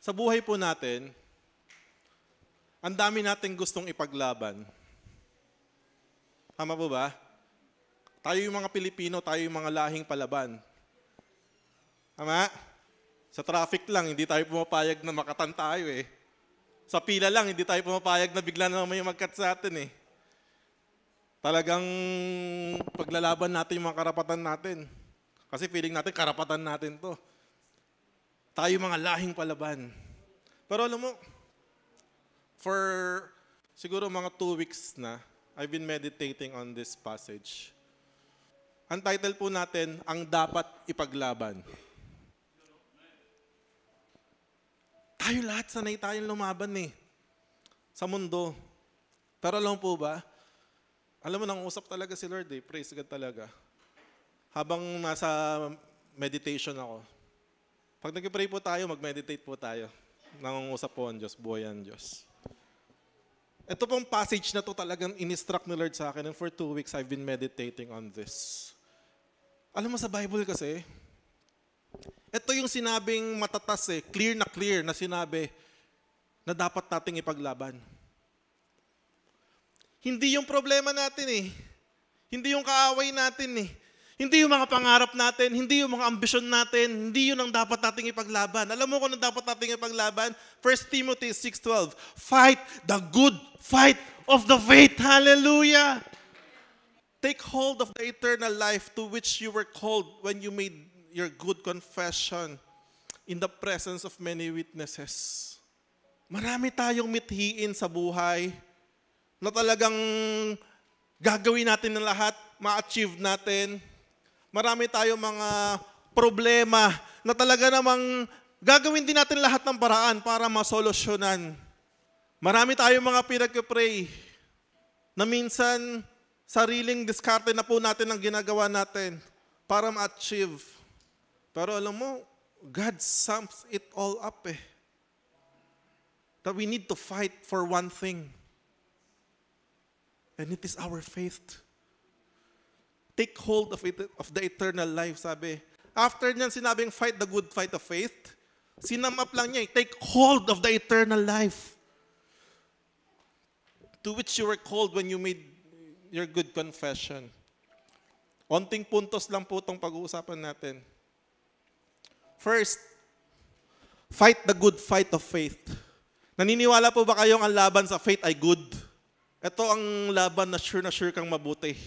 Sa buhay po natin, ang dami nating gustong ipaglaban. Tama po ba? Tayo yung mga Pilipino, tayo yung mga lahing palaban. Tama? Sa traffic lang, hindi tayo pumapayag na makatan tayo eh. Sa pila lang, hindi tayo pumapayag na bigla na may mag-cut sa atin eh. Talagang paglalaban natin yung mga karapatan natin. Kasi feeling natin, karapatan natin to. Tayo mga lahing palaban. Pero alam mo, for siguro mga 2 weeks na, I've been meditating on this passage. Ang title po natin, Ang Dapat Ipaglaban. Tayo lahat, sanay tayong lumaban eh. Sa mundo. Pero alam po ba, alam mo, nangusap talaga si Lord eh. Praise God talaga. Habang nasa meditation ako, pag nag-pray po tayo, mag-meditate po tayo. Nangungusap po ang Diyos, buhay ang Diyos. Ito pong passage na to talagang in-instruct ni Lord sa akin, and for 2 weeks I've been meditating on this. Alam mo sa Bible kasi, ito yung sinabing matatas eh, clear na sinabi na dapat nating ipaglaban. Hindi yung problema natin eh. Hindi yung kaaway natin eh. Hindi yung mga pangarap natin, hindi yung mga ambisyon natin, hindi yun ang dapat nating ipaglaban. Alam mo kung ano dapat nating ipaglaban? 1 Timothy 6:12, fight the good fight of the faith. Hallelujah! Take hold of the eternal life to which you were called when you made your good confession in the presence of many witnesses. Marami tayong mithiin sa buhay na talagang gagawin natin ng lahat, ma-achieve natin. Marami tayong mga problema na talaga namang gagawin din natin lahat ng paraan para masolusyonan. Marami tayong mga pinag-pray na minsan sariling diskarte na po natin ang ginagawa natin para ma-achieve. Pero alam mo, God sums it all up eh. That we need to fight for one thing. And it is our faith. Take hold of the eternal life, sabi. After niyan sinabing fight the good fight of faith, sinum up lang niya, take hold of the eternal life to which you were called when you made your good confession. Onting puntos lang po itong pag-uusapan natin. First, fight the good fight of faith. Naniniwala po ba kayong ang laban sa faith ay good? Ito ang laban na sure kang mabuti.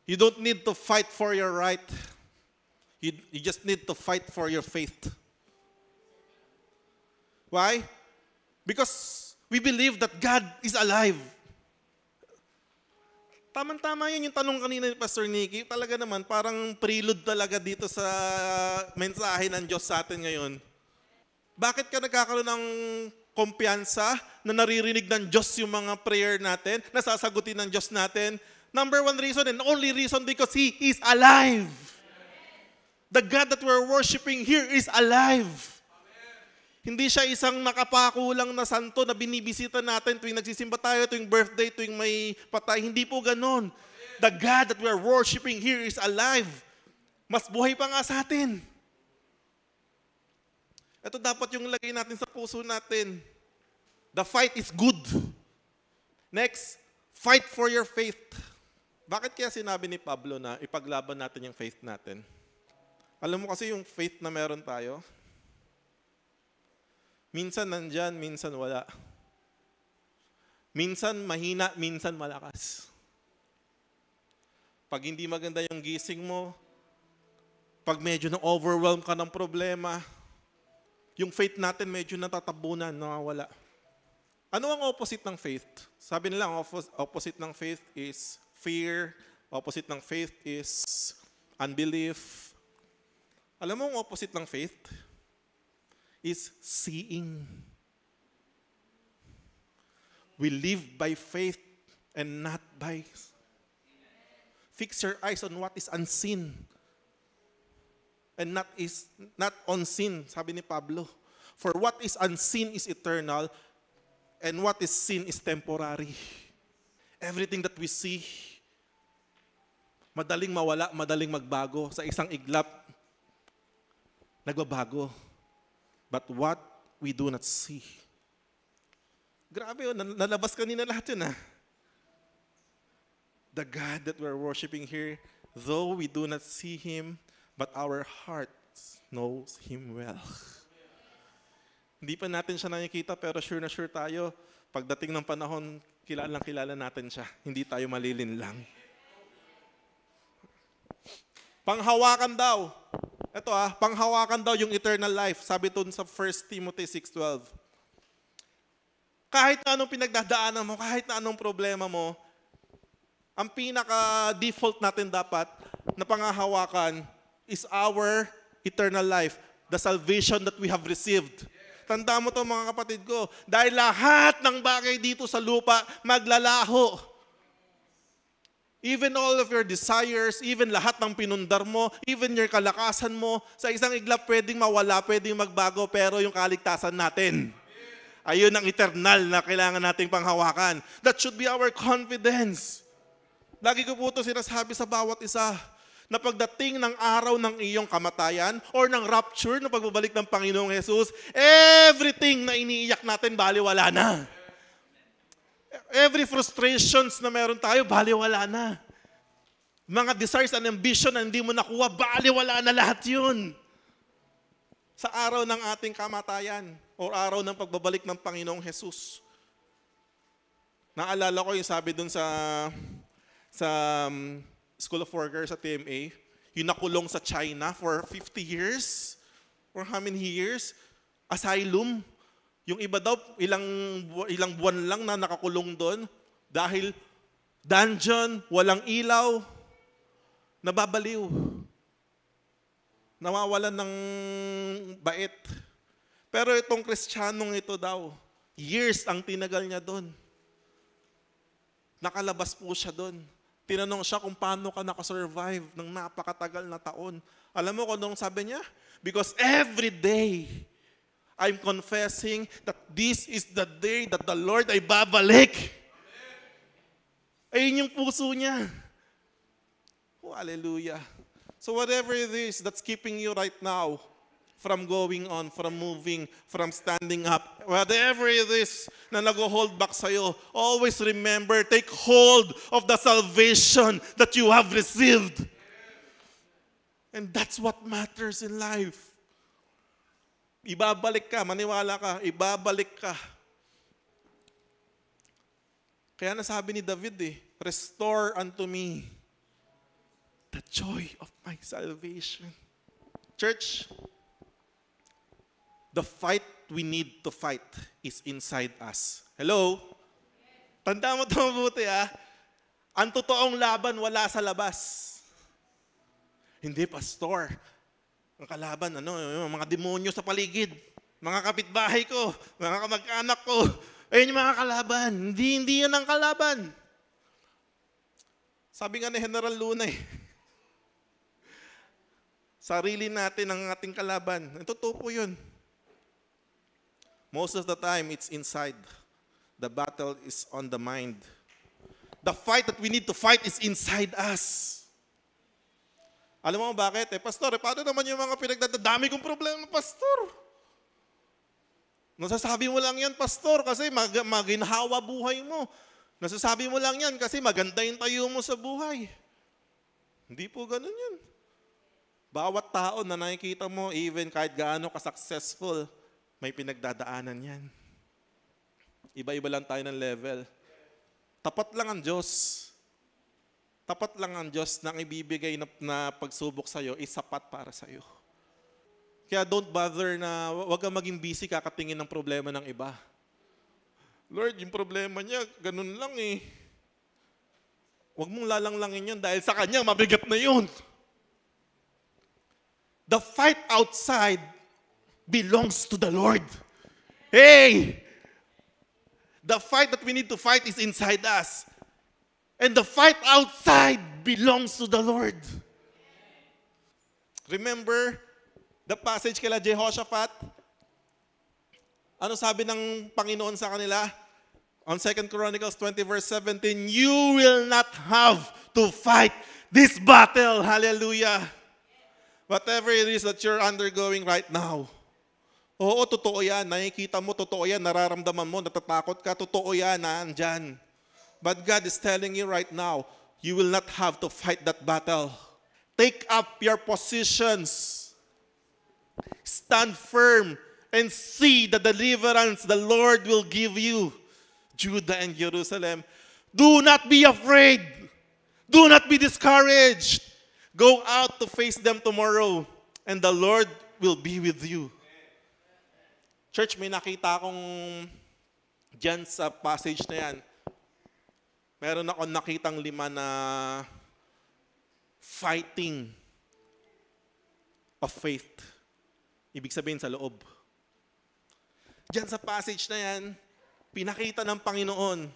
You don't need to fight for your right. You just need to fight for your faith. Why? Because we believe that God is alive. Tama-tama yun yung tanong kanina ni Pastor Nicky. Talaga naman, parang prelude talaga dito sa mensahe ng Diyos sa atin ngayon. Bakit ka nagkakaroon ng kumpiyansa na naririnig ng Diyos yung mga prayer natin, nasasagutin ng Diyos natin? Number one reason and only reason because He is alive. The God that we're worshiping here is alive. Hindi siya isang nakapako lang na santo na binibisita natin tuwing nagsisimba tayo, tuwing birthday, tuwing may patay. Hindi po ganon. The God that we're worshiping here is alive. Mas buhay pa nga sa atin. Ito dapat yung lagay natin sa puso natin. The fight is good. Next, fight for your faith. Bakit kaya sinabi ni Pablo na ipaglaban natin yung faith natin? Alam mo kasi yung faith na meron tayo, minsan nandyan, minsan wala. Minsan mahina, minsan malakas. Pag hindi maganda yung gising mo, pag medyo na-overwhelm ka ng problema, yung faith natin medyo natatabunan, nawawala. Ano ang opposite ng faith? Sabi nila, ang opposite ng faith is fear. Opposite ng faith is unbelief. Alam mo ang opposite ng faith? Is seeing. We live by faith and not by. Fix your eyes on what is unseen and not on sin, sabi ni Pablo. For what is unseen is eternal and what is seen is temporary. Everything that we see, madaling mawala, madaling magbago. Sa isang iglap, nagbabago. But what we do not see. Grabe yun, nalabas kanina lahat yun The God that we're worshiping here, though we do not see Him, but our hearts knows Him well. Hindi pa natin siya nakikita, pero sure na sure tayo, pagdating ng panahon, kilala natin siya. Hindi tayo malilinlang. Panghawakan daw. Ito panghawakan daw yung eternal life. Sabi doon sa 1 Timothy 6:12. Kahit na anong pinagdadaanan mo, kahit na anong problema mo, ang pinaka-default natin dapat na panghahawakan is our eternal life, the salvation that we have received. Tanda mo to mga kapatid ko, dahil lahat ng bagay dito sa lupa maglalaho. Even all of your desires, even lahat ng pinundar mo, even your kalakasan mo, sa isang iglap pwedeng mawala, pwedeng magbago, pero yung kaligtasan natin, ayun ang eternal na kailangan nating panghawakan. That should be our confidence. Lagi ko po ito sinasabi sa bawat isa, na pagdating ng araw ng iyong kamatayan or ng rapture, ng pagbabalik ng Panginoong Jesus, everything na iniiyak natin, baliwala na. Every frustrations na meron tayo, baliwala na. Mga desires and ambition na hindi mo nakuha, baliwala na lahat yun. Sa araw ng ating kamatayan o araw ng pagbabalik ng Panginoong Jesus. Naalala ko yung sabi dun sa School of Workers sa TMA, yung nakulong sa China for 50 years, or how many years? Asylum. Yung iba daw, ilang buwan lang na nakakulong doon dahil dungeon, walang ilaw, nababaliw. Nawawalan ng bait. Pero itong Kristiyanong ito daw, years ang tinagal niya doon. Nakalabas po siya doon. Tinanong siya kung paano ka nakasurvive ng napakatagal na taon. Alam mo kung anong sabi niya? Because every day, I'm confessing that this is the day that the Lord ay babalik. Ayun yung puso niya. Oh, hallelujah. So whatever it is that's keeping you right now from going on, from moving, from standing up, whatever it is na nag-hold back sa'yo, always remember, take hold of the salvation that you have received. And that's what matters in life. Ibabalik ka, maniwala ka, ibabalik ka. Kaya nasabi ni David restore unto me the joy of my salvation. Church, the fight we need to fight is inside us. Hello? Tanda mo ito mabuti Ang totoong laban wala sa labas. Hindi, pastor. Ang kalaban, yung mga demonyo sa paligid, mga kapitbahay ko, mga kamag-anak ko, ayun yung mga kalaban. Hindi yun ang kalaban. Sabi nga ni General Luna sarili natin ang ating kalaban. Totoo po yun. Most of the time, it's inside. The battle is on the mind. The fight that we need to fight is inside us. Alam mo bakit? Pastor, paano naman yung mga pinagdadami kong problema, pastor? Nasasabi mo lang yan, pastor, kasi maginhawa buhay mo. Nasasabi mo lang yan kasi maganda yung tayo mo sa buhay. Hindi po ganun yun. Bawat tao na nakikita mo, even kahit gaano ka-successful, may pinagdadaanan yan. Iba-iba lang tayo ng level. Tapat lang ang Diyos. Tapat lang ang Diyos na ibibigay na pagsubok sa'yo is sapat para sa'yo. Kaya don't bother na wag kang maging busy kakatingin ng problema ng iba. Lord, yung problema niya, ganun lang Wag mong lalanglangin yun dahil sa kanya, mabigat na yun. The fight outside belongs to the Lord. Hey! The fight that we need to fight is inside us. And the fight outside belongs to the Lord. Remember the passage kila Jehoshaphat? Ano sabi ng Panginoon sa kanila? On 2 Chronicles 20 verse 17, you will not have to fight this battle. Hallelujah. Whatever it is that you're undergoing right now, Oo, totoo yan. Nakikita mo, totoo yan. Nararamdaman mo, natatakot ka, totoo yan, nandyan. But God is telling you right now, you will not have to fight that battle. Take up your positions. Stand firm and see the deliverance the Lord will give you. Judah and Jerusalem, do not be afraid. Do not be discouraged. Go out to face them tomorrow, and the Lord will be with you. Church, may nakita akong dyan sa passage na yan. Meron akong nakitang 5 na fighting of faith. Ibig sabihin sa loob. Diyan sa passage na yan, pinakita ng Panginoon,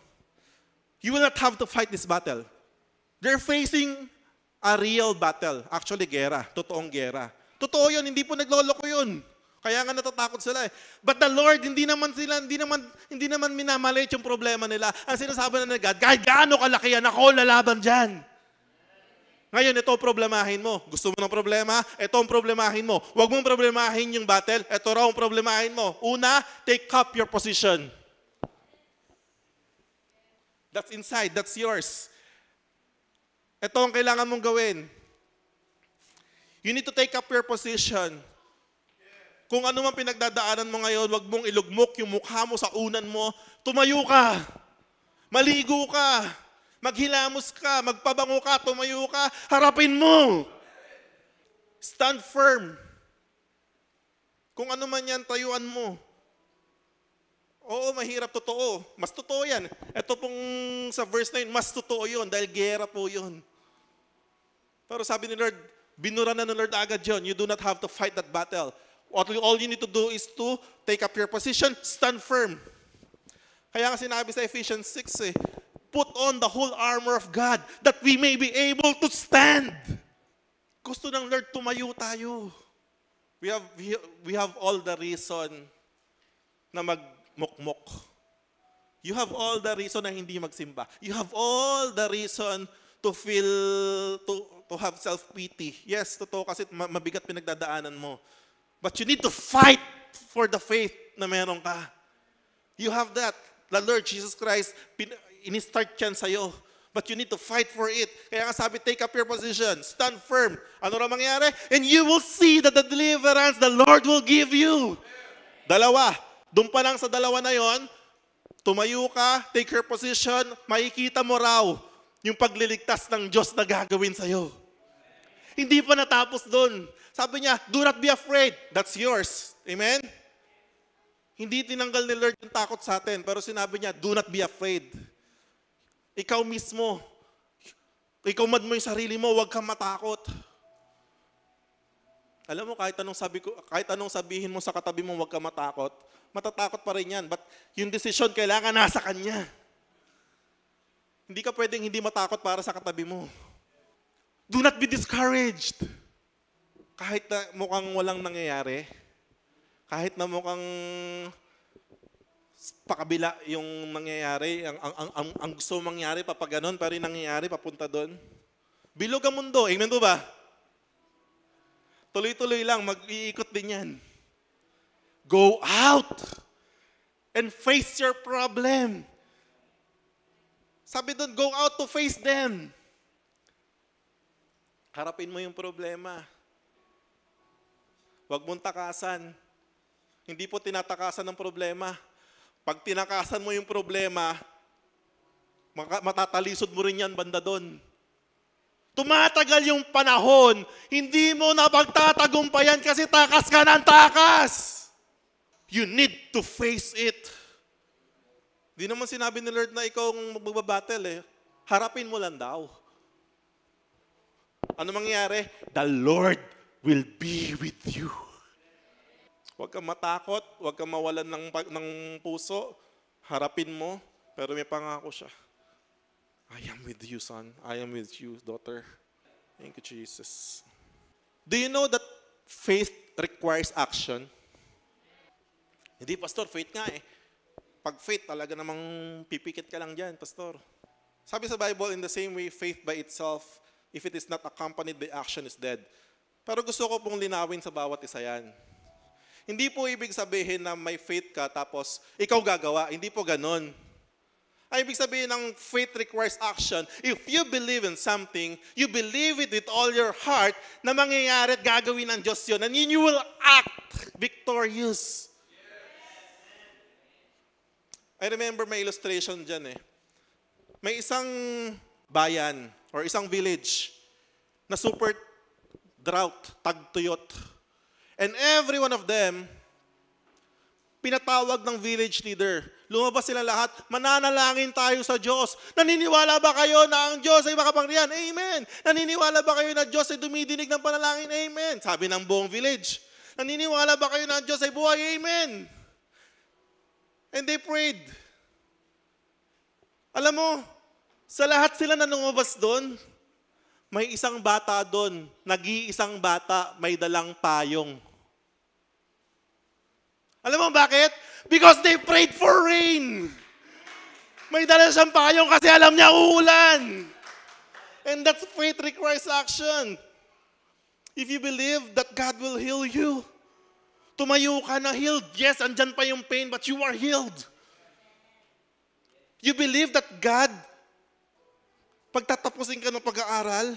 you will not have to fight this battle. They're facing a real battle. Actually, gera. Totoong gera. Totoo yun, hindi po nagloloko yun. Kaya nga natatakot sila eh. But the Lord, hindi naman minamalit yung problema nila. Ang sinasabi na God, kahit gaano kalaki yan, ako lalaban dyan. Ngayon, ito problemahin mo. Gusto mo ng problema? Ito ang problemahin mo. Huwag mong problemahin yung battle. Ito raw ang problemahin mo. Una, take up your position. That's inside. That's yours. Ito ang kailangan mong gawin. You need to take up your position. Kung ano man pinagdadaanan mo ngayon, huwag mong ilugmok yung mukha mo sa unan mo. Tumayo ka. Maligo ka. Maghilamos ka, magpabango ka, tumayo ka, harapin mo. Stand firm. Kung ano man yan, tayuan mo. Oo, mahirap, totoo. Mas totoo yan. Ito pong sa verse 9, mas totoo yun dahil gera po yun. Pero sabi ni Lord, binura na ng Lord agad yun. You do not have to fight that battle. All you need to do is to take up your position, stand firm. Kaya nga sinabi sa Ephesians 6 put on the whole armor of God that we may be able to stand. Gusto ng Lord tumayo tayo. We have all the reason na magmukmok. You have all the reason na hindi magsimba. You have all the reason to feel, to have self-pity. Yes, totoo kasi mabigat pinagdadaanan mo. But you need to fight for the faith na meron ka. You have that. The Lord Jesus Christ, ini-start yan sa'yo. But you need to fight for it. Kaya nga sabi, take up your position. Stand firm. Ano ra mangyari? And you will see that the deliverance the Lord will give you. Dalawa. Doon pa lang sa dalawa na yon, tumayo ka, take your position, makikita mo raw yung pagliligtas ng Diyos na gagawin sa'yo. Hindi pa natapos doon. Sabi niya, do not be afraid. That's yours. Amen? Hindi tinanggal ni Lord yung takot sa atin, pero sinabi niya, do not be afraid. Ikaw mismo, ikaw mo yung sarili mo, huwag kang matakot. Alam mo, kahit anong sabihin mo sa katabi mo, huwag kang matakot, matatakot pa rin yan. But yung decision, kailangan nasa kanya. Hindi ka pwedeng hindi matakot para sa katabi mo. Do not be discouraged. Kahit na mukhang walang nangyayari, kahit na mukhang pakabila yung nangyayari, ang gusto mangyari, papaganon, pero yung nangyayari, papunta doon. Bilog ang mundo, amen po ba? Tuloy-tuloy lang, mag-iikot din yan. Go out and face your problem. Sabi doon, go out to face them. Harapin mo yung problema. Huwag mong takasan. Hindi po tinatakasan ng problema. Pag tinakasan mo yung problema, matatalisod mo rin yan banda doon. Tumatagal yung panahon, hindi mo na pagtatagumpayan kasi takas ka ng takas. You need to face it. Di naman sinabi ni Lord na ikaw ang magbabattle eh. Harapin mo lang daw. Ano mangyayari? The Lord will be with you. Huwag kang matakot, huwag kang mawalan ng puso. Harapin mo, pero may pangako siya. I am with you, son. I am with you, daughter. Thank you, Jesus. Do you know that faith requires action? Hindi, pastor, faith nga eh. Pag faith, talaga namang pipikit ka lang dyan, pastor. Sabi sa Bible, in the same way, faith by itself, if it is not accompanied by action, is dead. Pero gusto ko pong linawin sa bawat isa yan. Hindi po ibig sabihin na may faith ka tapos ikaw gagawa. Hindi po ganon. Ang ibig sabihin ng faith requires action. If you believe in something, you believe it with all your heart na mangyayari at gagawin ng Diyos yun. And you will act victorious. I remember may illustration dyan eh. May isang bayan or isang village na super drought, tagtuyot. And every one of them, pinatawag ng village leader. Lumabas sila lahat, mananalangin tayo sa Diyos. Naniniwala ba kayo na ang Diyos ay makapangyarihan? Amen. Naniniwala ba kayo na Diyos ay dumidinig ng panalangin? Amen. Sabi ng buong village. Naniniwala ba kayo na ang Diyos ay buhay? Amen. And they prayed. Alam mo, sa lahat sila na lumabas doon, may isang bata doon, nag-iisang bata, may dalang payong. Alam mo bakit? Because they prayed for rain. May dala siyang payong kasi alam niya uulan. And that faith requires action. If you believe that God will heal you, tumayo ka na healed. Yes, andyan pa yung pain, but you are healed. You believe that God, pagtatapusin ka ng pag-aaral,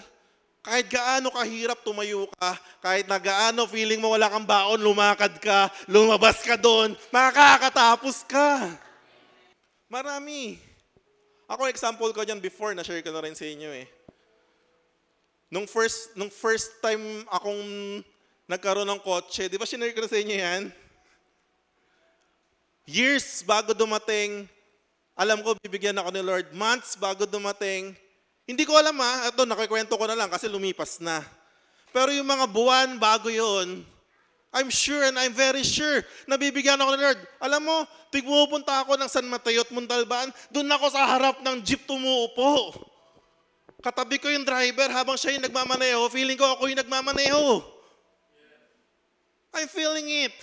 kahit gaano kahirap tumayo ka, kahit na gaano feeling mo wala kang baon, lumakad ka, lumabas ka doon, makakatapos ka. Marami. Ako example ko dyan before, na-share ko na rin sa inyo eh. Nung first time akong nagkaroon ng kotse, di ba sinare ko na sa inyo yan? Years bago dumating, alam ko bibigyan ako ni Lord. Months bago dumating, hindi ko alam ito nakikwento ko na lang kasi lumipas na. Pero yung mga buwan bago yon, I'm sure and I'm very sure na bibigyan ako ni Lord. Alam mo, pumupunta ako ng San Mateo at Montalban, doon ako sa harap ng jeep tumuupo. Katabi ko yung driver habang siya yung nagmamaneho, feeling ko ako yung nagmamaneho. I'm feeling it.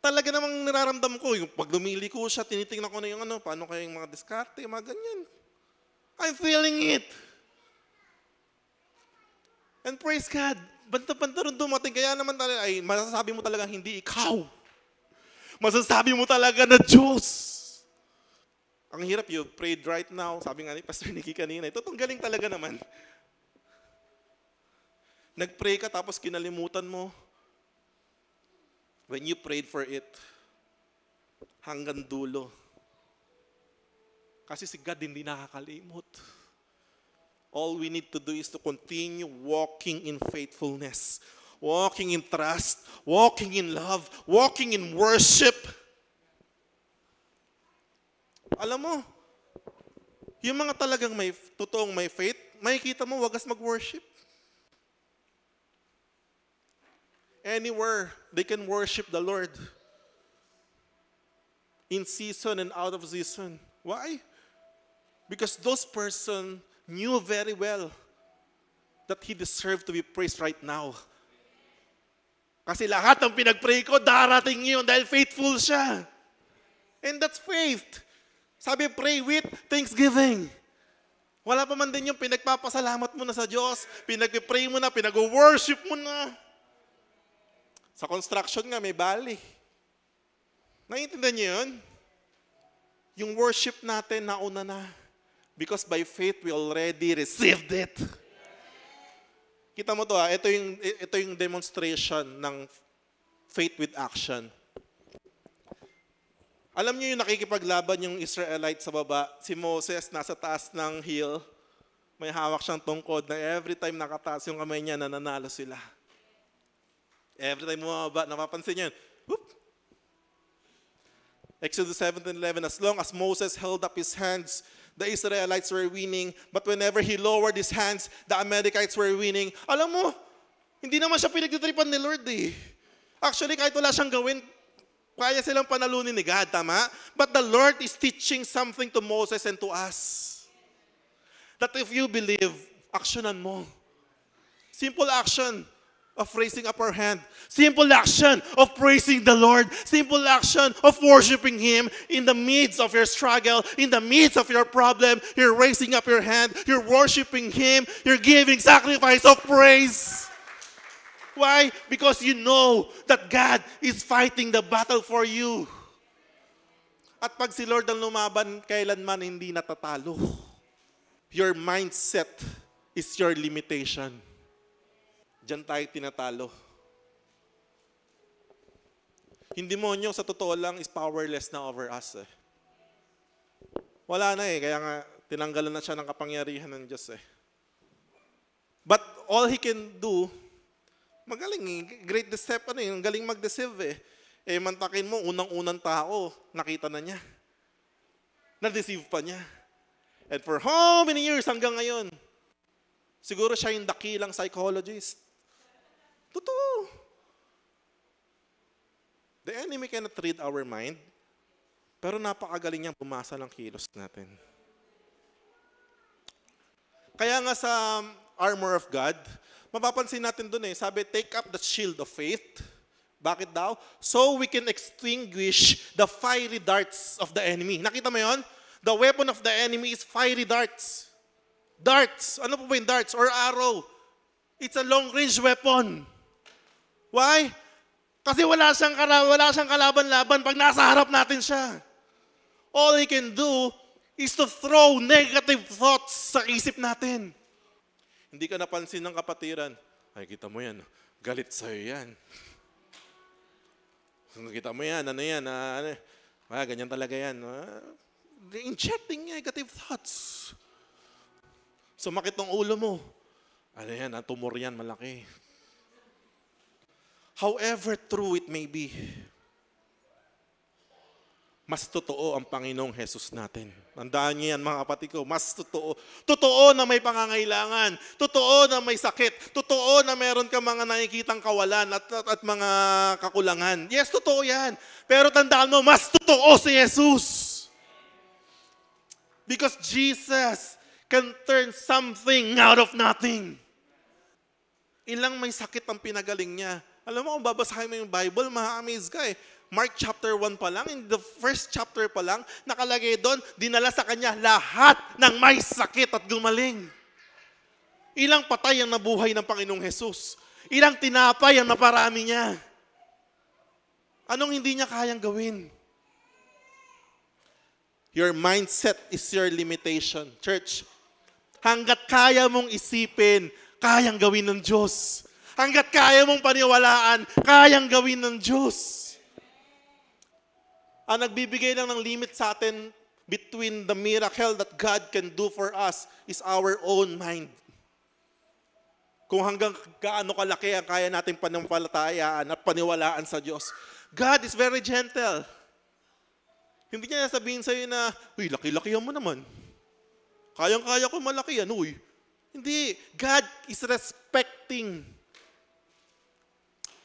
Talaga namang nararamdam ko, yung pag lumili ko siya, tinitingnan ko na yung paano kaya yung mga diskarte, mga ganyan. I'm feeling it. And praise God, banta-banta rin dumating. Kaya naman ay masasabi mo talaga hindi ikaw. Masasabi mo talaga na Diyos. Ang hirap, you prayed right now. Sabi nga ni Pastor Nicky kanina, ito tong galing talaga naman. Nag-pray ka tapos kinalimutan mo. When you prayed for it, hanggang dulo. Kasi si God hindi nakakalimot. All we need to do is to continue walking in faithfulness, walking in trust, walking in love, walking in worship. Alam mo, yung mga talagang totoong may faith, makikita mo wagas mag-worship. Anywhere, they can worship the Lord. In season and out of season. Why? Because those person knew very well that he deserved to be praised right now. Kasi lahat ng pinag-pray ko, darating yun dahil faithful siya. And that's faith. Sabi, pray with thanksgiving. Wala pa man din yung pinagpapasalamat mo na sa Diyos, pinag-pray mo na, pinag-worship mo na. Sa construction nga, may bali. Naiintindihan niyo yun? Yung worship natin, nauna na. Because by faith, we already received it. Kita mo to ito yung demonstration ng faith with action. Alam niyo yung nakikipaglaban yung Israelite sa baba, si Moses nasa taas ng hill, may hawak siyang tungkod na every time nakataas yung kamay niya, nananalo sila. Every time bumaba, napapansin niyo yun. Whoop! Exodus 17:11, as long as Moses held up his hands, the Israelites were winning. But whenever he lowered his hands, the Amalekites were winning. Alam mo, hindi naman siya pinagtitripan ni Lord eh. Actually, kahit wala siyang gawin, kaya silang panalunin ni God, tama? But the Lord is teaching something to Moses and to us. That if you believe, actionan mo. Simple action of raising up our hand. Simple action of praising the Lord. Simple action of worshiping Him in the midst of your struggle, in the midst of your problem. You're raising up your hand. You're worshiping Him. You're giving sacrifice of praise. Why? Because you know that God is fighting the battle for you. At pag si Lord ang lumaban, kailanman hindi natatalo. Your mindset is your limitation. Diyan tayo tinatalo. Yung demonyo, sa totoo lang, is powerless na over us. Wala na kaya nga tinanggalan na siya ng kapangyarihan ng Diyos But all he can do, magaling great deception ang galing mag-deceive mantakin mo, unang-unang tao, nakita na niya. Na-deceive pa niya. And for how many years hanggang ngayon, siguro siya yung dakilang psychologist. Totoo. The enemy cannot read our mind, pero napakagaling niyang bumasa ng kilos natin. Kaya nga sa armor of God, mapapansin natin dun sabi, take up the shield of faith. Bakit daw? So we can extinguish the fiery darts of the enemy. Nakita mo yon? The weapon of the enemy is fiery darts. Darts. Ano po ba yung darts? Or arrow. It's a long-range weapon. Why? Kasi wala siyang kalaban-laban pag nasa harap natin siya. All he can do is to throw negative thoughts sa isip natin. Hindi ka napansin ng kapatiran. Ay, kita mo yan. Galit sa'yo yan. Kita mo yan. Ano yan? Ganyan talaga yan. Injecting negative thoughts. Sumakit ng ulo mo. Ano yan? Tumor yan. Malaki. However true it may be, mas totoo ang Panginoong Jesus natin. Tandaan niyo yan mga kapatid ko, mas totoo. Totoo na may pangangailangan. Totoo na may sakit. Totoo na meron ka mga nakikitang kawalan at mga kakulangan. Yes, totoo yan. Pero tandaan mo, mas totoo si Jesus. Because Jesus can turn something out of nothing. Ilang may sakit ang pinagaling niya. Alam mo, kung babasahin mo yung Bible, ma-amaze ka Mark chapter 1 pa lang, in the first chapter pa lang, nakalagay doon, dinala sa kanya lahat ng may sakit at gumaling. Ilang patay ang nabuhay ng Panginoong Jesus. Ilang tinapay ang naparami niya. Anong hindi niya kayang gawin? Your mindset is your limitation. Church, hanggat kaya mong isipin, kayang gawin ng Diyos. Hanggat kaya mong paniwalaan, kayang gawin ng Diyos. Ang nagbibigay lang ng limit sa atin between the miracle that God can do for us is our own mind. Kung hanggang gaano kalaki ang kaya natin panampalatayaan at paniwalaan sa Diyos. God is very gentle. Hindi niya sabihin sa'yo na, uy, laki-lakihan mo naman. Kayang-kaya ko malaki yan, uy. Hindi. God is respecting.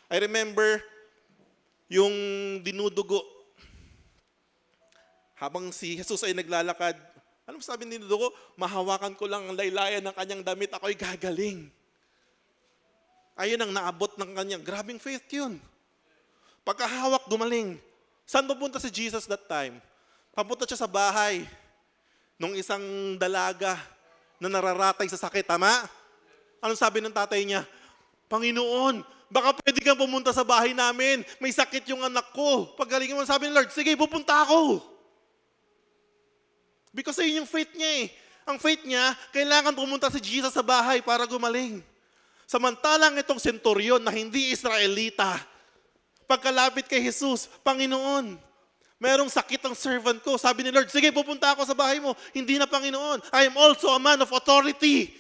I remember yung dinudugo. Habang si Jesus ay naglalakad, anong sabi ni dinudugo? Mahawakan ko lang ang laylayan ng kanyang damit, ako'y gagaling. Ayun ang naabot ng kanyang. Grabing faith yun. Pagkahawak, gumaling. Saan pupunta si Jesus that time? Papunta siya sa bahay nung isang dalaga na nararatay sa sakit. Tama? Anong sabi ng tatay niya? Panginoon, baka pwede kang pumunta sa bahay namin. May sakit yung anak ko. Paggalingin mo, sabi ni Lord, sige, pupunta ako. Because ayun yung faith niya Ang faith niya, kailangan pumunta si Jesus sa bahay para gumaling. Samantalang itong senturyon na hindi Israelita, pagkalapit kay Jesus, Panginoon, merong sakit ang servant ko. Sabi ni Lord, sige, pupunta ako sa bahay mo. Hindi na Panginoon. I am also a man of authority.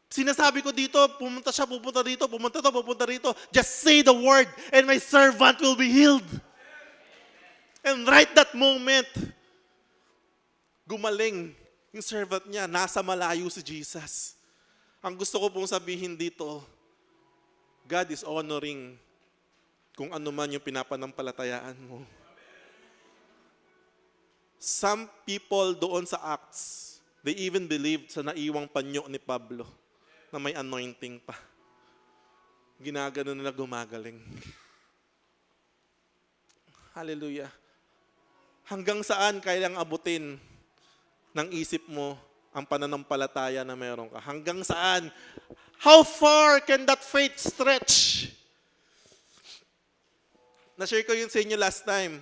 Sinasabi ko dito, pumunta siya, pupunta dito, pupunta rito. Just say the word and my servant will be healed. And right that moment, gumaling yung servant niya. Nasa malayo si Jesus. Ang gusto ko pong sabihin dito, God is honoring kung ano man yung pinapanampalatayaan mo. Some people doon sa Acts, they even believed sa naiwang panyo ni Pablo na may anointing pa. Ginagano nila gumagaling. Hallelujah. Hanggang saan kailang abutin ng isip mo ang pananampalataya na meron ka? Hanggang saan? How far can that faith stretch? Na-share ko yun sa inyo last time.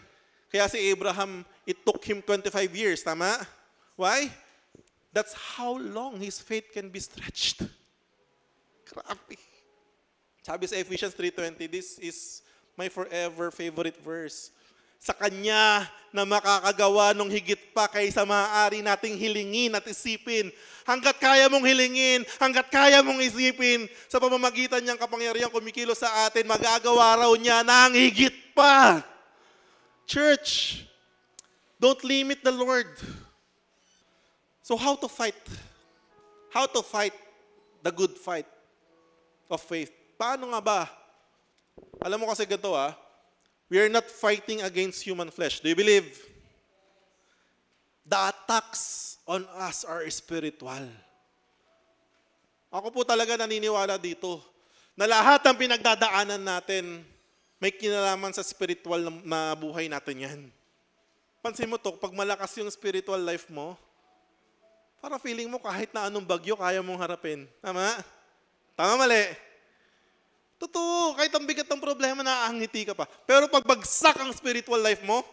Kaya si Abraham, it took him 25 years, tama? Why? That's how long his faith can be stretched. Grabe. Sabi sa Ephesians 3:20, this is my forever favorite verse. Sa Kanya na makakagawa ng higit pa kaysa maaari nating hilingin at isipin. Hanggat kaya mong hilingin, hanggat kaya mong isipin, sa pamamagitan niyang kapangyarihan kumikilos sa atin, magagawa raw niya ng higit pa. Church, don't limit the Lord. So how to fight? How to fight the good fight of faith? Paano nga ba? Alam mo kasi ganito we are not fighting against human flesh. Do you believe? The attacks on us are spiritual. Ako po talaga naniniwala dito na lahat ng pinagdadaanan natin may kinalaman sa spiritual na buhay natin yan. Pansin mo to, pag malakas yung spiritual life mo, para feeling mo kahit na anong bagyo kaya mong harapin. Tama? Tama, mali? Totoo, kahit ang bigat ng problema, naaangiti ka pa. Pero pag bagsak ang spiritual life mo,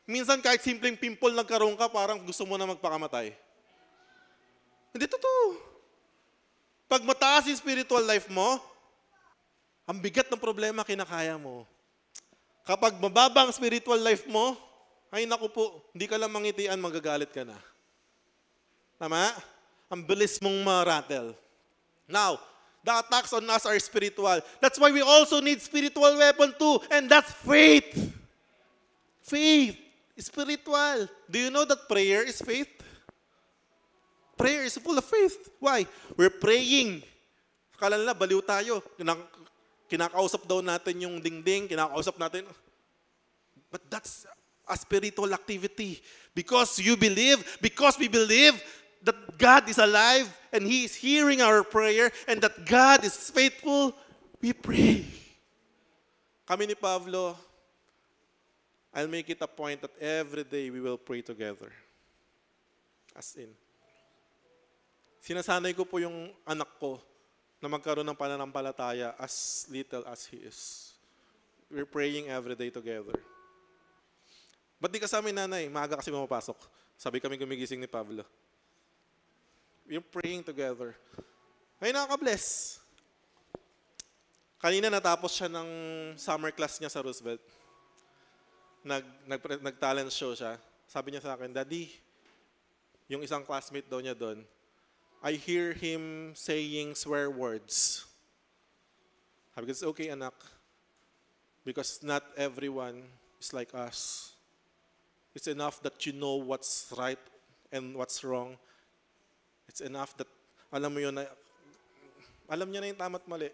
minsan kahit simpleng pimple nagkaroon ka, parang gusto mo na magpakamatay. Hindi totoo. Pag mataas yung spiritual life mo, ang bigat ng problema kinakaya mo. Kapag mababa ang spiritual life mo, ay naku po, hindi ka lang mangitian, magagalit ka na. Tama? Ang bilis mong ma-rattle. Now, the attacks on us are spiritual. That's why we also need spiritual weapon too. And that's faith. Faith. Spiritual. Do you know that prayer is faith? Prayer is full of faith. Why? We're praying. Akala nila, baliw tayo. Kinakausap daw natin yung dingding. Kinakausap natin. But that's a spiritual activity. Because you believe, because we believe, that God is alive and He is hearing our prayer and that God is faithful, we pray. Kami ni Pablo, I'll make it a point that every day we will pray together. As in. Sinasanay ko po yung anak ko na magkaroon ng pananampalataya as little as he is. We're praying every day together. Ba't di kasama yung nanay? Maaga kasi mapapasok. Sabi kami gumigising ni Pablo. We're praying together. Ay, nakaka-bless. Kanina natapos siya ng summer class niya sa Roosevelt. Nag-talent show siya. Sabi niya sa akin, Daddy, yung isang classmate daw niya doon, I hear him saying swear words. Sabi ko, it's okay, anak. Because not everyone is like us. It's enough that you know what's right and what's wrong. It's enough that alam mo yun na, alam niya na yung tama at mali.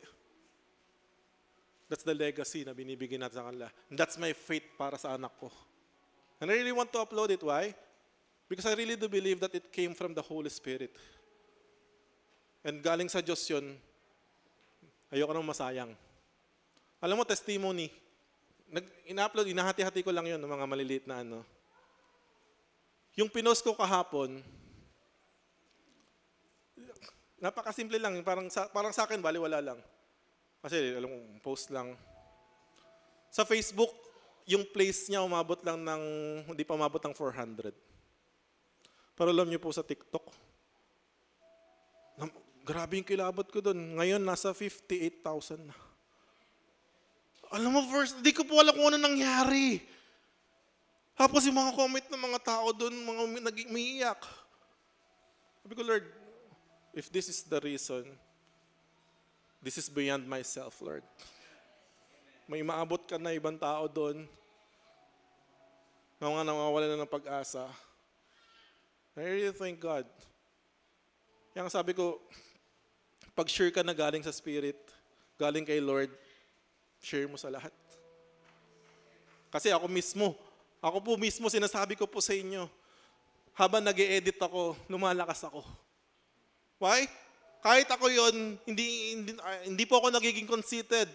That's the legacy na binibigyan natin sa kanila. And that's my faith para sa anak ko. And I really want to upload it. Why? Because I really do believe that it came from the Holy Spirit. And galing sa Diyos yun, ayoko nang masayang. Alam mo, testimony. In-upload, inahati-hati ko lang yun ng mga maliliit na ano. Yung pinost ko kahapon, napakasimple lang, parang sa akin, baliwala lang. Kasi, alam mo, post lang. Sa Facebook, yung place niya umabot lang ng, hindi pa umabot ng 400. Pero alam niyo po sa TikTok, grabe yung kilabot ko doon. Ngayon, nasa 58,000 na. Alam mo, first, hindi ko po alam kung ano nangyari. Tapos yung mga comment ng mga tao doon, mga umiiyak. Sabi ko, Lord, if this is the reason, this is beyond myself, Lord. May maabot ka na ibang tao doon na mga nawawalan na ng pag-asa. I really thank God. Kaya sabi ko, pag sure ka na galing sa Spirit, galing kay Lord, share mo sa lahat. Kasi ako po mismo sinasabi ko po sa inyo, habang nag-e-edit ako, lumalakas ako. Why? Kahit ako yon, hindi po ako nagiging conceited.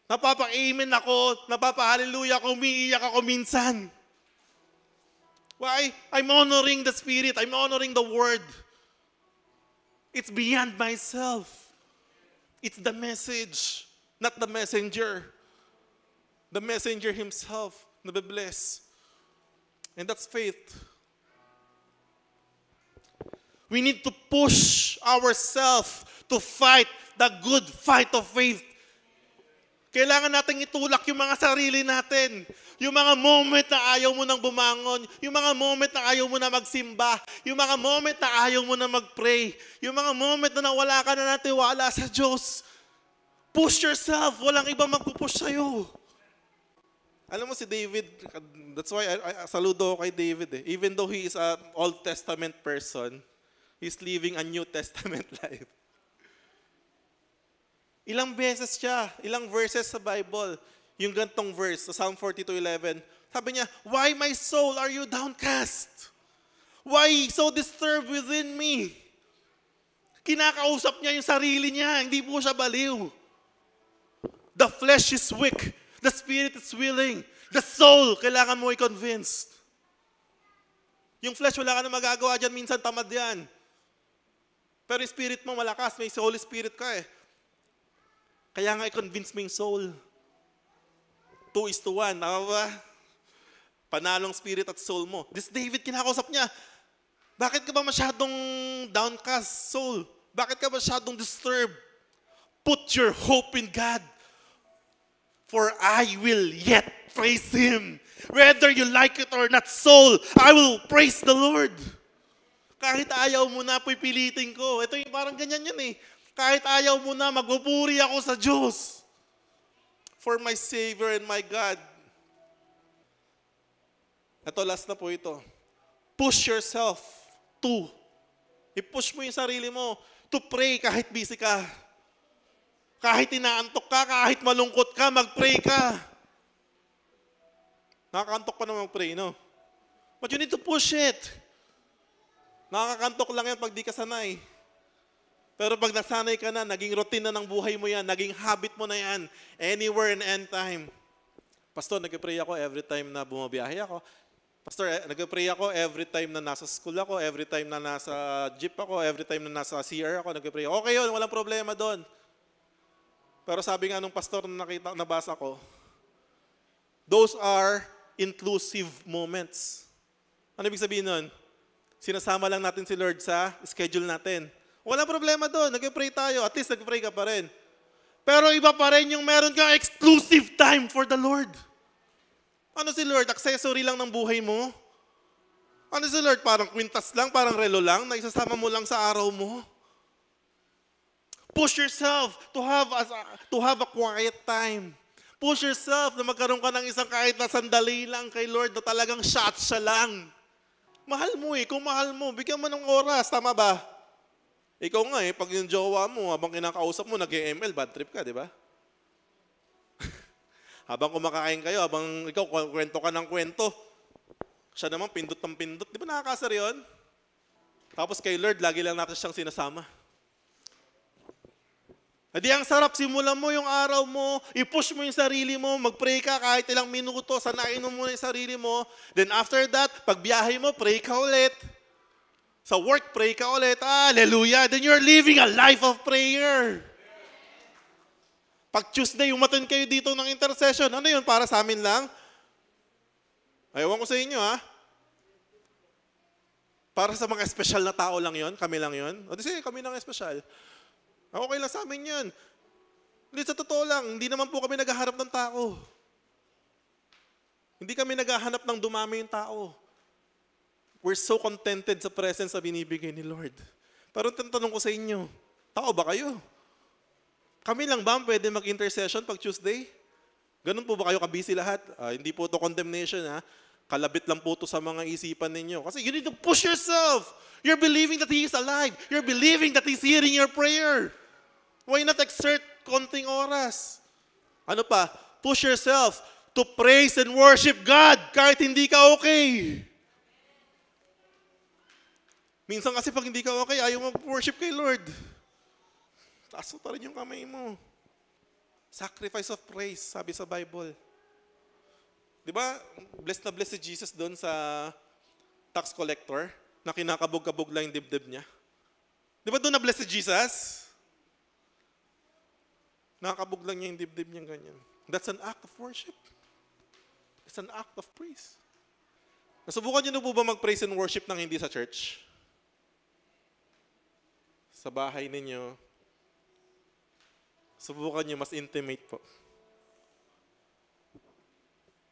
Napapa-amen ako, napapa-hallelujah ako, umiiyak ako minsan. Why? I'm honoring the Spirit, I'm honoring the Word. It's beyond myself. It's the message, not the messenger. The messenger himself, nabe-bless. And that's faith. We need to push ourselves to fight the good fight of faith. Kailangan natin itulak yung mga sarili natin. Yung mga moment na ayaw mo nang bumangon. Yung mga moment na ayaw mo na magsimba. Yung mga moment na ayaw mo na mag-pray. Yung mga moment na nawala ka na natiwala sa Diyos. Push yourself. Walang ibang magpupush sa'yo. Alam mo si David, that's why I saludo kay David. Even though he is an Old Testament person, he's living a New Testament life. Ilang beses siya, ilang verses sa Bible, yung gantong verse, sa Psalm 42:11, sabi niya, "Why my soul are you downcast? Why so disturbed within me?" Kinakausap niya yung sarili niya, hindi po siya baliw. The flesh is weak, the spirit is willing, the soul, kailangan mo i-convinced. Yung flesh, wala ka na magagawa dyan, minsan tamad yan. Pero yung spirit mo malakas, may Holy Spirit ka eh. Kaya nga i-convince mo yung soul. 2:1, tama ba? Panalong spirit at soul mo. This David, kinakausap niya, bakit ka ba masyadong downcast, soul? Bakit ka masyadong disturbed? Put your hope in God. For I will yet praise Him. Whether you like it or not, soul, I will praise the Lord. Kahit ayaw mo na, pipilitin ko. Ito yung parang ganyan yun eh. Kahit ayaw mo na, magpupuri ako sa Diyos. For my Savior and my God. Ito, last na po ito. Push yourself to. I-push mo yung sarili mo to pray kahit busy ka. Kahit inaantok ka, kahit malungkot ka, mag-pray ka. Nakakantok pa na mag-pray, no? But you need to push it. Nakakakantok lang yan pag di ka sanay. Pero pag nasanay ka na, naging routine na ng buhay mo yan, naging habit mo na yan, anywhere and anytime. Pastor, nag-pray ako every time na bumabiyahe ako. Pastor, nag-pray ako every time na nasa school ako, every time na nasa jeep ako, every time na nasa CR ako, nag-pray ako. Okay yun, walang problema doon. Pero sabi nga nung pastor na nabasa ko, those are inclusive moments. Ano ibig sabihin nun? Sinasama lang natin si Lord sa schedule natin. Walang problema doon. Nag-pray tayo. At least nag-pray ka pa rin. Pero iba pa rin yung meron kang exclusive time for the Lord. Ano si Lord? Accessory lang ng buhay mo? Ano si Lord? Parang kwintas lang, parang relo lang, na isasama mo lang sa araw mo? Push yourself to have a quiet time. Push yourself na magkaroon ka ng isang kahit na sandali lang kay Lord na talagang shot siya lang. Mahal mo eh. Kung mahal mo, bigyan mo ng oras. Tama ba? Ikaw nga eh, pag yung jowa mo, habang kinakausap mo, nag-ML, bad trip ka, di ba? Habang kumakain kayo, habang ikaw kwento ka ng kwento, siya naman pindot ng pindot. Di ba nakakasar yun? Tapos kay Lord, lagi lang natin siyang sinasama. Adi ang sarap, simulan mo yung araw mo, i-push mo yung sarili mo, mag-pray ka kahit ilang minuto, sanayin mo muna yung sarili mo. Then after that, pag biyahe mo, pray ka ulit. Sa work, pray ka ulit. Hallelujah! Then you're living a life of prayer. Pag Tuesday, umattend kayo dito ng intercession. Ano yun? Para sa amin lang? Ayawan ko sa inyo, ha? Para sa mga espesyal na tao lang yon, kami lang yon. O di sige, kami lang espesyal. Okay lang sa amin yun. Hindi, sa totoo lang, hindi naman po kami naghahanap ng tao. Hindi kami naghahanap ng dumami yung tao. We're so contented sa presence na binibigay ni Lord. Pero tanong ko sa inyo, tao ba kayo? Kami lang ba pwede mag-intercession pag Tuesday? Ganun po ba kayo kabisi lahat? Hindi po ito condemnation, ha? Kalabit lang po ito sa mga isipan ninyo. Kasi you need to push yourself. You're believing that He is alive. You're believing that He's hearing your prayer. Why not exert konting oras? Ano pa? Push yourself to praise and worship God kahit hindi ka okay. Minsan kasi pag hindi ka okay, ayaw mag-worship kay Lord. Taas mo pa rin yung kamay mo. Sacrifice of praise, sabi sa Bible. Di ba, blessed na blessed si Jesus doon sa tax collector na kinakabog-kabog lang yung dibdib niya. Di ba doon na blessed si Jesus? Nakakabog lang niya yung dibdib niya ganyan. That's an act of worship. It's an act of praise. Nasubukan niyo na po ba mag-praise and worship nang hindi sa church? Sa bahay ninyo, subukan niyo, mas intimate po.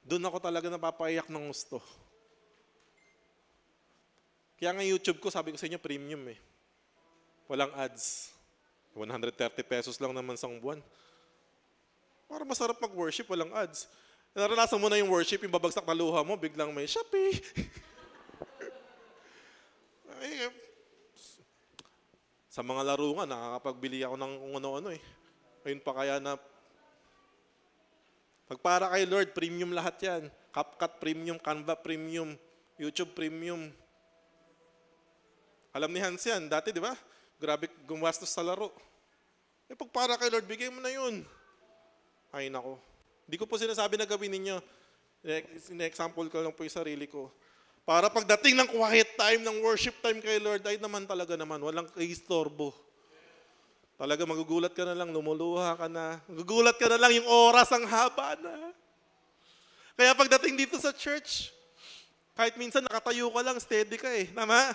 Doon ako talaga napapaiyak ng gusto. Kaya nga YouTube ko, sabi ko sa inyo, premium eh. Walang ads. 130 pesos lang naman sa buwan. Para masarap mag-worship, walang ads. Naranasan mo na yung worship, yung babagsak na luha mo, biglang may Shopee. Ay, sa mga laro nga, nakakapagbili ako ng ano-ano eh. Ayun pa kaya na, pagpara kay Lord, premium lahat yan. CapCut premium, Canva premium, YouTube premium. Alam ni Hans yan, dati di ba? Grabe gumastos sa laro. Eh pagpara kay Lord, bigay mo na yun. Ay nako. Hindi ko po sinasabi na gawin ninyo. In-example ko lang po yung sarili ko. Para pagdating ng quiet time, ng worship time kay Lord, ay naman talaga naman, walang kaistorbo. Talaga magugulat ka na lang, lumuluha ka na. Magugulat ka na lang yung oras ang haba na. Kaya pagdating dito sa church, kahit minsan nakatayo ka lang, steady ka eh. Tama?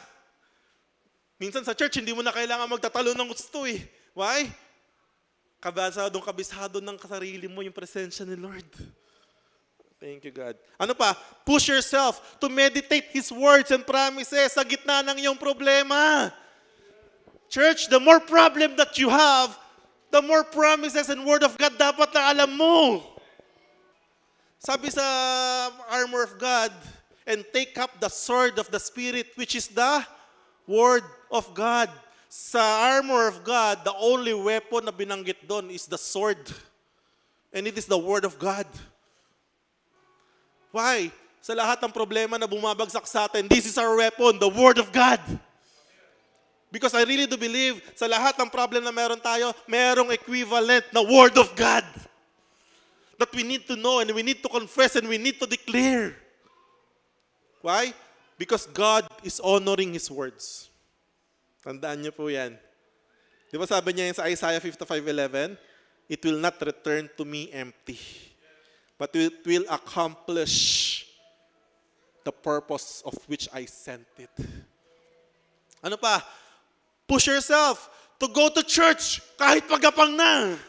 Minsan sa church, hindi mo na kailangan magtatalo ng gusto eh. Why? Kabisado ng sarili mo yung presensya ni Lord. Thank you, God. Ano pa? Push yourself to meditate His words and promises sa gitna ng iyong problema. Church, the more problem that you have, the more promises and Word of God dapat na alam mo. Sabi sa armor of God, and take up the sword of the Spirit, which is the Word of God. Sa armor of God, the only weapon na binanggit doon is the sword. And it is the Word of God. Why? Sa lahat ng problema na bumabagsak sa atin, this is our weapon, the Word of God. Because I really do believe, sa lahat ng problem na meron tayo, merong equivalent na Word of God. That we need to know and we need to confess and we need to declare. Why? Because God is honoring His words. Tandaan niyo po yan. Di ba sabi niya sa Isaiah 55:11, it will not return to me empty, but it will accomplish the purpose of which I sent it. Ano pa? Push yourself to go to church kahit magapang na.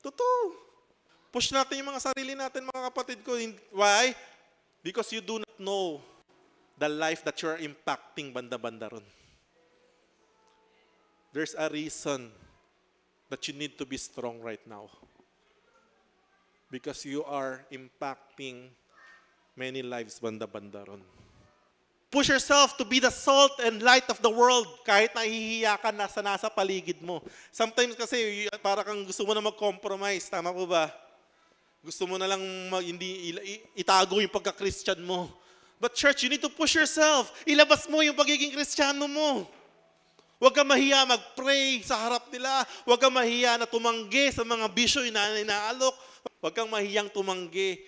Totoo. Push natin yung mga sarili natin, mga kapatid ko. Why? Because you do not know the life that you are impacting banda-banda ron. There's a reason that you need to be strong right now. Because you are impacting many lives banda-banda ron. Push yourself to be the salt and light of the world kahit nahihiya ka na sa nasa paligid mo. Sometimes kasi para kang gusto mo na mag-compromise. Tama po ba? Gusto mo na lang hindi itago yung pagka-Christian mo. But church, you need to push yourself. Ilabas mo yung pagiging Kristiyano mo. Huwag kang mahiya mag-pray sa harap nila. Huwag kang mahiya na tumanggi sa mga bisyo na inaalok. Huwag kang mahiyang tumanggi.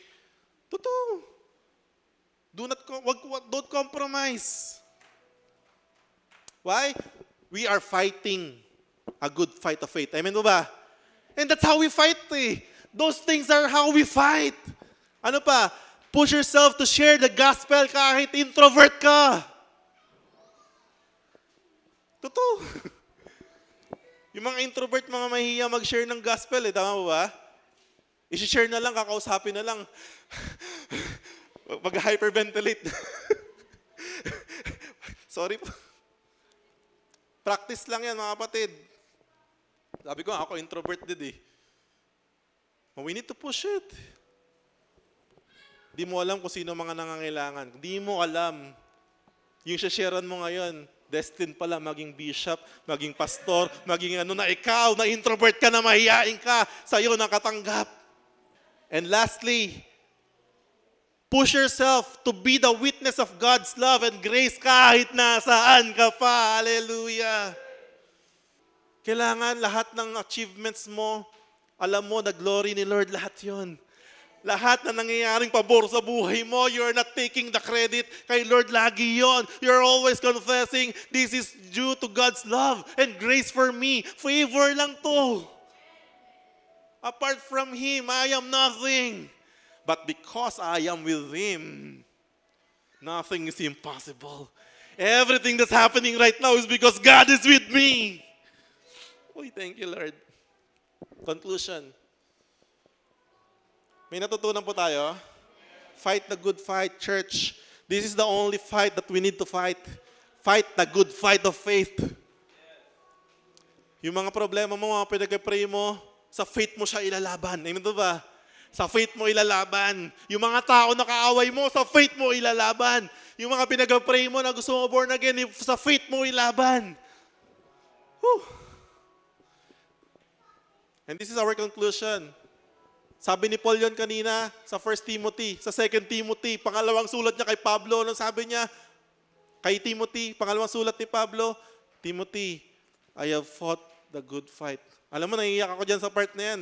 Totoo. Don't compromise. Why? We are fighting a good fight of faith. Amen ba? And that's how we fight eh. Those things are how we fight. Ano pa? Push yourself to share the gospel kahit introvert ka. Totoo. Yung mga introvert, mga mahihiya mag-share ng gospel eh. Tama ba? I-share na lang, kakausapin na lang. Mag-hyperventilate. Sorry po. Practice lang yan, mga kapatid. Sabi ko, ako introvert din eh. We need to push it. Di mo alam kung sino mga nangangailangan. Di mo alam. Yung sharean mo ngayon, destined pala maging bishop, maging pastor, maging ano na ikaw, na introvert ka na mahihain ka, sa'yo nakatanggap. And lastly, push yourself to be the witness of God's love and grace kahit nasaan ka pa. Hallelujah. Kailangan lahat ng achievements mo, alam mo, na glory ni Lord, lahat yon. Lahat na nangyayaring pabor sa buhay mo, you're not taking the credit. Kay Lord, lagi yon. You're always confessing, this is due to God's love and grace for me. Favor lang to. Apart from Him, I am nothing. But because I am with Him, nothing is impossible. Everything that's happening right now is because God is with me. Uy, thank you, Lord. Conclusion. May natutunan po tayo. Fight the good fight, church. This is the only fight that we need to fight. Fight the good fight of faith. Yung mga problema mo, mga pinag-pray mo, sa faith mo siya ilalaban. Amen ba? Sa faith mo ilalaban. Yung mga tao na kaaway mo, sa faith mo ilalaban. Yung mga pinag-pray mo na gusto mo born again, sa faith mo ilaban. Whew. And this is our conclusion. Sabi ni Paul yon kanina sa 1 Timothy, sa 2 Timothy, pangalawang sulat niya kay Pablo, nung sabi niya, kay Timothy, pangalawang sulat ni Pablo, Timothy, I have fought the good fight. Alam mo, naiiyak ako dyan sa part na yan.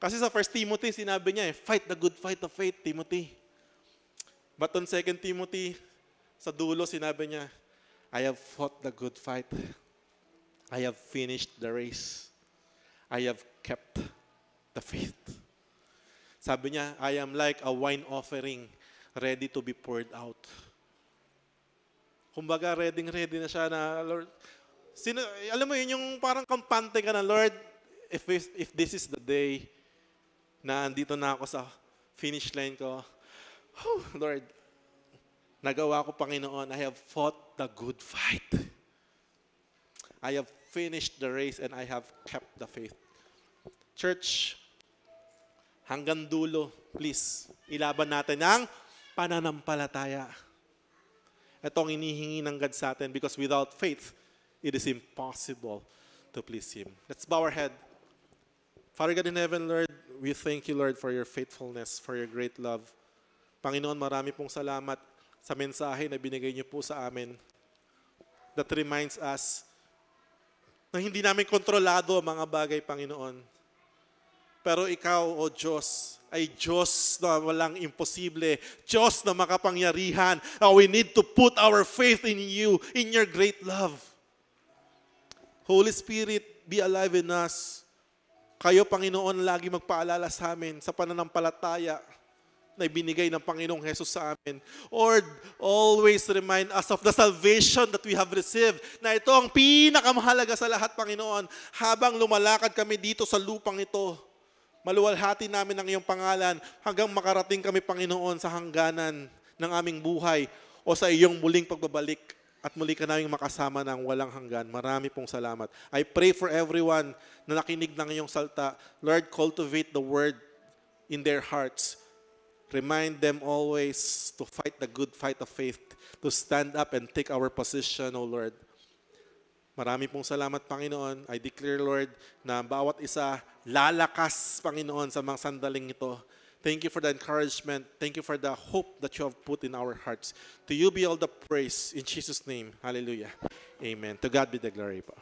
Kasi sa 1 Timothy, sinabi niya fight the good fight of faith, Timothy. But on 2 Timothy, sa dulo, sinabi niya, I have fought the good fight. I have finished the race. I have kept the faith. Sabi niya, I am like a wine offering ready to be poured out. Kumbaga, ready na siya na, Lord, alam mo yun, yung parang kampante ka na, Lord, if this is the day na andito na ako sa finish line ko, Lord, nagawa ko, Panginoon, I have fought the good fight. I have finished the race and I have kept the faith. Church, hanggang dulo, please, ilaban natin ang pananampalataya. Ito ang inihingi ng God sa atin because without faith, it is impossible to please Him. Let's bow our head. Father God in heaven, Lord, we thank you, Lord, for your faithfulness, for your great love. Panginoon, marami pong salamat sa mensahe na binigay niyo po sa amin that reminds us na hindi namin kontrolado ang mga bagay, Panginoon. Pero ikaw, O Diyos, ay Diyos na walang imposible, Diyos na makapangyarihan. We need to put our faith in you, in your great love. Holy Spirit, be alive in us. Kayo, Panginoon, lagi magpaalala sa amin sa pananampalataya na ibinigay ng Panginoong Jesus sa amin. Lord, always remind us of the salvation that we have received, na ito ang pinakamahalaga sa lahat, Panginoon. Habang lumalakad kami dito sa lupang ito, maluwalhati namin ang iyong pangalan hanggang makarating kami, Panginoon, sa hangganan ng aming buhay o sa iyong muling pagbabalik at muli ka naming makasama ng walang hanggan. Marami pong salamat. I pray for everyone na nakinig ng iyong salta. Lord, cultivate the word in their hearts. Remind them always to fight the good fight of faith, to stand up and take our position, O Lord. Marami pong salamat, Panginoon. I declare, Lord, na bawat isa lalakas, Panginoon, sa mga sandaling ito. Thank you for the encouragement. Thank you for the hope that you have put in our hearts. To you be all the praise. In Jesus' name, hallelujah. Amen. To God be the glory po.